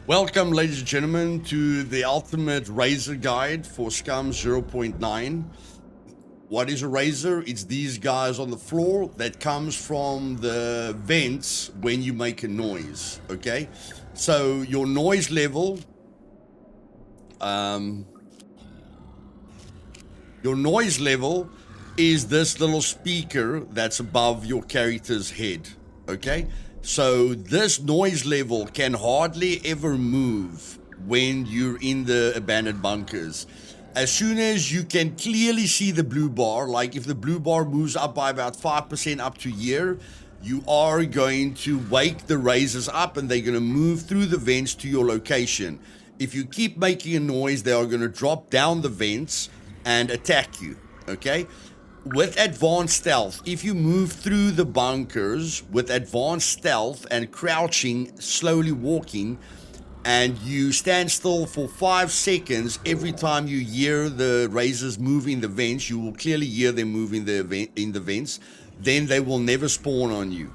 Welcome, ladies and gentlemen, to the ultimate razor guide for Scum 0.9. What is a razor? It's these guys on the floor that comes from the vents when you make a noise, okay? So your noise level, is this little speaker that's above your character's head, okay? So this noise level can hardly ever move when you're in the abandoned bunkers. As soon as you can clearly see the blue bar, like if the blue bar moves up by about 5% up to here, you are going to wake the razors up and they're going to move through the vents to your location. If you keep making a noise, they are going to drop down the vents and attack you, okay? With advanced stealth, if you move through the bunkers with advanced stealth and crouching, slowly walking, and you stand still for 5 seconds every time you hear the razors move in the vents, you will clearly hear them move in the vents, then they will never spawn on you.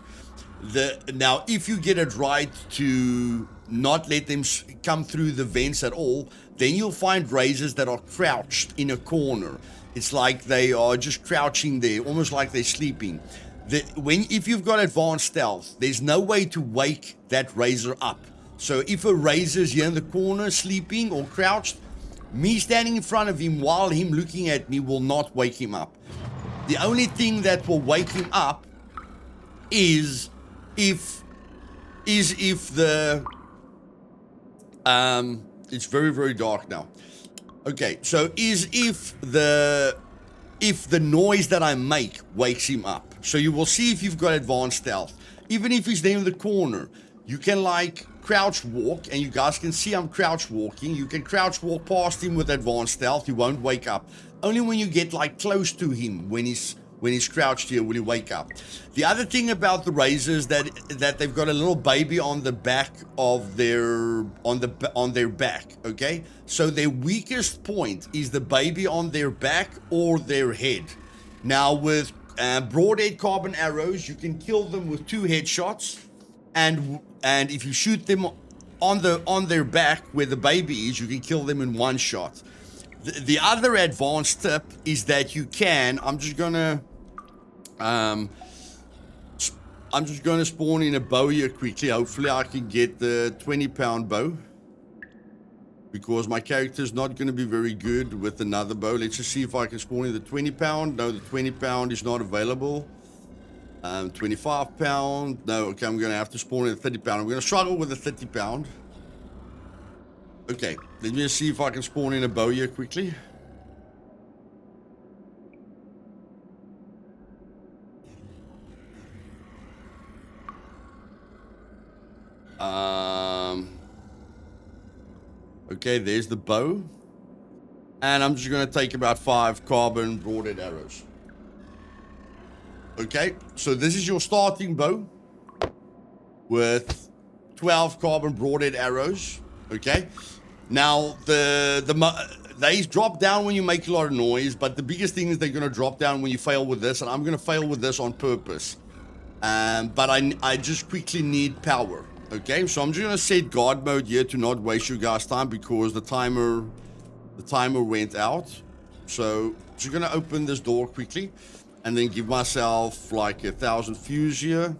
Now, if you get it right to not let them come through the vents at all, then you'll find razors that are crouched in a corner. It's like they are just crouching there, almost like they're sleeping. If you've got advanced stealth, there's no way to wake that razor up. So if a razor's here in the corner sleeping or crouched, me standing in front of him while him looking at me will not wake him up. The only thing that will wake him up is if the it's very, very dark now. Okay, so if the noise that I make wakes him up. So you will see if you've got advanced stealth. Even if he's there in the corner, you can like crouch walk, and you guys can see I'm crouch walking. You can crouch walk past him with advanced stealth. He won't wake up. Only when you get like close to him, when he's crouched here, will he wake up. The other thing about the razors that they've got a little baby on the back of their on their back, okay? So their weakest point is the baby on their back or their head. Now with broadhead carbon arrows, you can kill them with 2 headshots, and if you shoot them on their back where the baby is, you can kill them in 1 shot. The other advanced tip is that you can, I'm just gonna spawn in a bow here quickly. Hopefully I can get the 20-pound bow, because my character's not going to be very good with another bow. Let's just see if I can spawn in the 20-pound. No, the 20-pound is not available. 25-pound. No, okay, I'm going to have to spawn in the 30-pound. I'm going to struggle with the 30-pound. Okay, let me just see if I can spawn in a bow here quickly. Okay, there's the bow. And I'm just going to take about 5 carbon broadhead arrows. Okay, so this is your starting bow with 12 carbon broadhead arrows. Okay, now they drop down when you make a lot of noise, but the biggest thing is they're going to drop down when you fail with this, and I'm going to fail with this on purpose. But I just quickly need power. Okay, so I'm just going to set guard mode here to not waste your guys' time, because the timer went out. So I'm just going to open this door quickly and then give myself like 1,000 fuse here.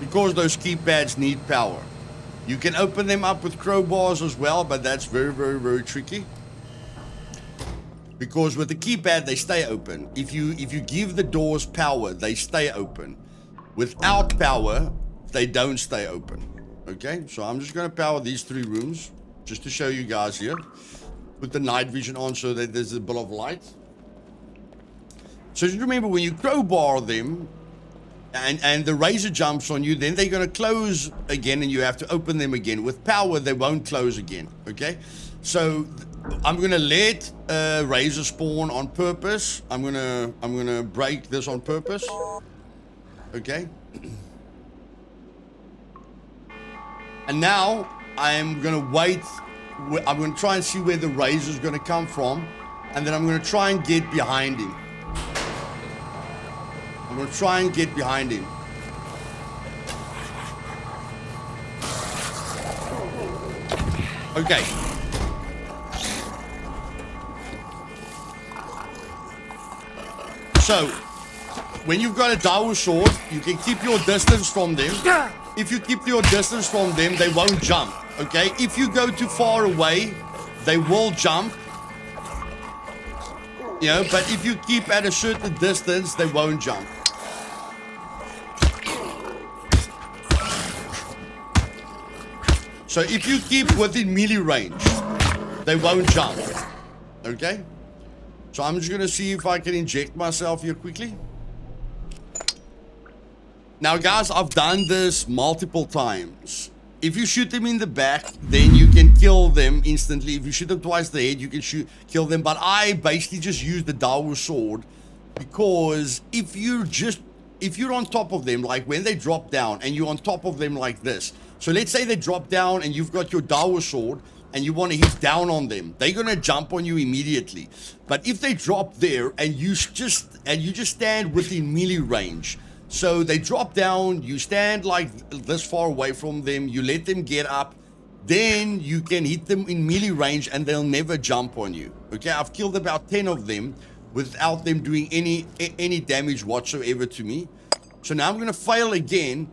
Because those keypads need power. You can open them up with crowbars as well, but that's very, very, very tricky. Because with the keypad, they stay open. If you give the doors power, they stay open. Without power, they don't stay open. Okay, so I'm just going to power these 3 rooms, just to show you guys here. Put the night vision on so that there's a bit of light. So just remember, when you crowbar them, and the razor jumps on you, then they're going to close again, and you have to open them again. With power, they won't close again, okay? So I'm going to let razor spawn on purpose. I'm going to break this on purpose, okay? And now I'm going to wait I'm going to try and see where the razor is going to come from, and then I'm going to try and get behind him. I'm going to try and get behind him. Okay. So, when you've got a Dao sword, you can keep your distance from them. If you keep your distance from them, they won't jump, okay? If you go too far away, they will jump. You know, but if you keep at a certain distance, they won't jump. So if you keep within melee range, they won't jump, okay? So I'm just going to see if I can inject myself here quickly. Now, guys, I've done this multiple times. If you shoot them in the back, then you can kill them instantly. If you shoot them twice in the head, you can kill them. But I basically just use the Dao sword because if you're on top of them, like when they drop down and you're on top of them like this. So let's say they drop down and you've got your Dao sword and you want to hit down on them. They're going to jump on you immediately. But if they drop there and you just stand within melee range, so they drop down, you stand like this far away from them, you let them get up, then you can hit them in melee range and they'll never jump on you. Okay, I've killed about 10 of them without them doing any damage whatsoever to me. So now I'm going to fail again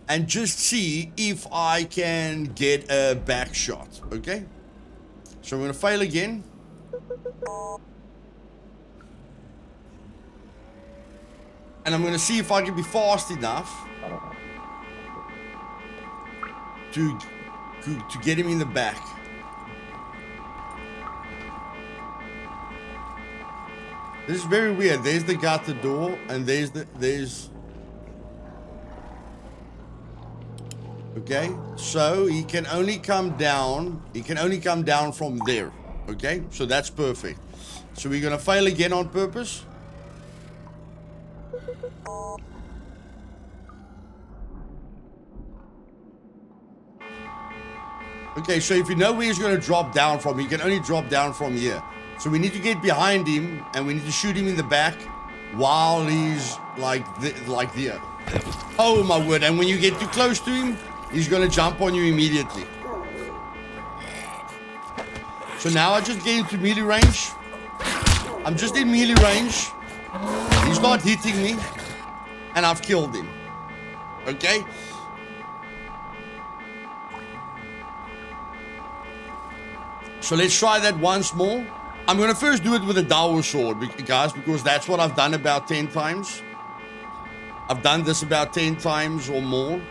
and just see if I can get a back shot, okay? So I'm going to fail again. And I'm going to see if I can be fast enough to get him in the back. This is very weird. There's the gutter door and there's okay, so he can only come down from there. Okay, so that's perfect. So we're gonna fail again on purpose. Okay, so if you know where he's gonna drop down from, he can only drop down from here. So we need to get behind him and we need to shoot him in the back while he's like there. Oh my word, and when you get too close to him, he's gonna jump on you immediately. So now I just get into melee range. I'm just in melee range. He's not hitting me. And I've killed him. Okay? So let's try that once more. I'm gonna first do it with a Dao sword, guys, because that's what I've done about 10 times. I've done this about 10 times or more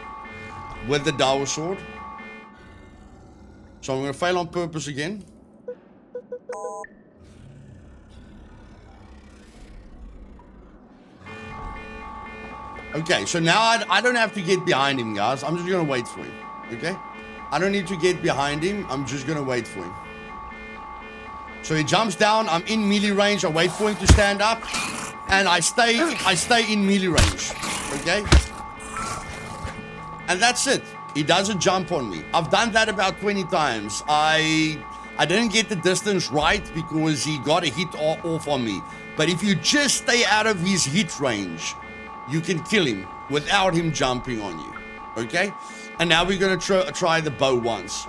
with the Dao sword. So I'm going to fail on purpose again. Okay, so now I don't have to get behind him, guys. I'm just going to wait for him, okay? I don't need to get behind him. I'm just going to wait for him. So he jumps down. I'm in melee range. I wait for him to stand up. And I stay in melee range, okay? And that's it. He doesn't jump on me. I've done that about 20 times. I didn't get the distance right because he got a hit off on me. But if you just stay out of his hit range, you can kill him without him jumping on you, okay? And now we're going to try the bow once.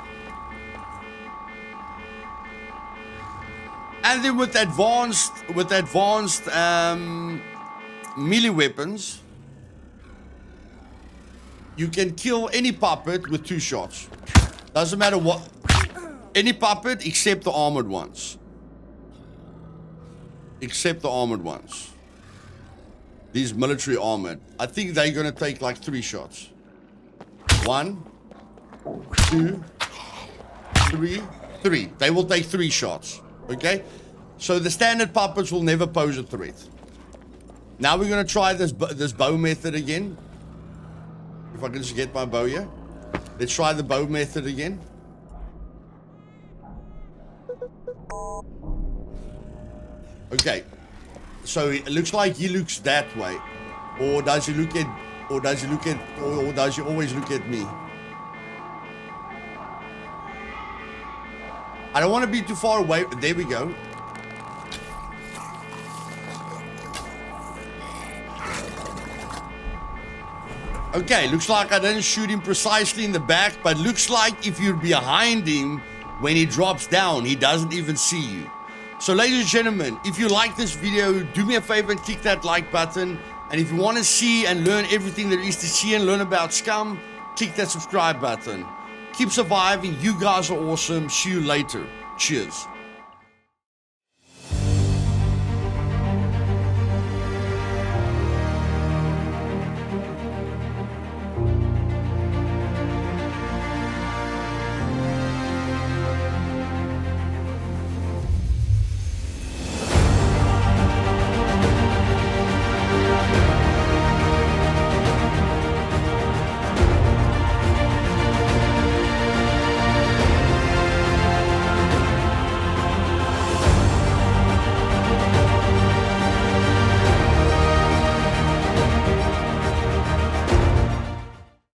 And then with advanced melee weapons, you can kill any puppet with 2 shots. Doesn't matter what. Any puppet except the armored ones. Except the armored ones. These military armored. I think they're going to take like 3 shots. 1, 2, 3, 3. They will take 3 shots. Okay? So the standard puppets will never pose a threat. Now we're going to try this bow method again. If I can just get my bow here. Let's try the bow method again. Okay. So it looks like he looks that way. Or does he look at or does he always look at me? I don't want to be too far away. There we go. Okay, looks like I didn't shoot him precisely in the back, but looks like if you're behind him when he drops down, he doesn't even see you. So ladies and gentlemen, if you like this video, do me a favor and click that like button. And if you want to see and learn everything there is to see and learn about Scum, click that subscribe button. Keep surviving. You guys are awesome. See you later. Cheers.